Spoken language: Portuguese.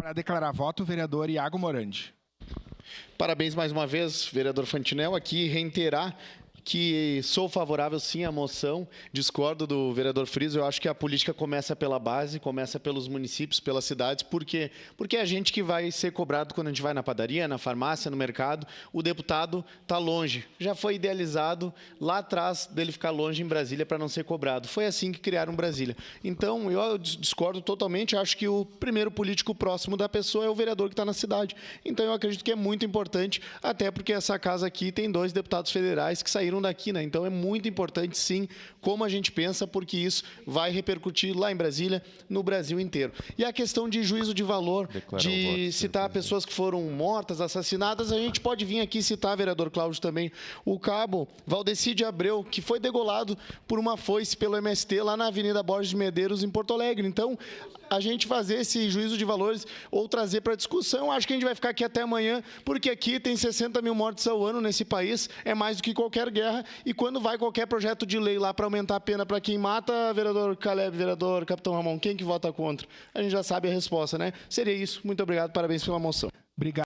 Para declarar voto, o vereador Iago Morandi. Parabéns mais uma vez, vereador Fantinel. Aqui reiterar que sou favorável sim à moção, discordo do vereador Friso. Eu acho que a política começa pela base, começa pelos municípios, pelas cidades, porque é a gente que vai ser cobrado quando a gente vai na padaria, na farmácia, no mercado. O deputado está longe, já foi idealizado lá atrás dele ficar longe em Brasília para não ser cobrado. Foi assim que criaram Brasília. Então, eu discordo totalmente, acho que o primeiro político próximo da pessoa é o vereador que está na cidade. Então, eu acredito que é muito importante, até porque essa casa aqui tem 2 deputados federais que saíram daqui, né? Então é muito importante, sim, como a gente pensa, porque isso vai repercutir lá em Brasília, no Brasil inteiro. E a questão de juízo de valor, de citar pessoas que foram mortas, assassinadas, a gente pode vir aqui citar, vereador Cláudio, também, o cabo Valdeci de Abreu, que foi degolado por uma foice pelo MST lá na Avenida Borges de Medeiros, em Porto Alegre. Então, a gente fazer esse juízo de valores ou trazer para discussão, acho que a gente vai ficar aqui até amanhã, porque aqui tem 60 mil mortes ao ano nesse país, é mais do que qualquer guerra, e quando vai qualquer projeto de lei lá para aumentar a pena para quem mata, vereador Caleb, vereador Capitão Ramon, quem que vota contra? A gente já sabe a resposta, né? Seria isso. Muito obrigado, parabéns pela moção. Obrigado.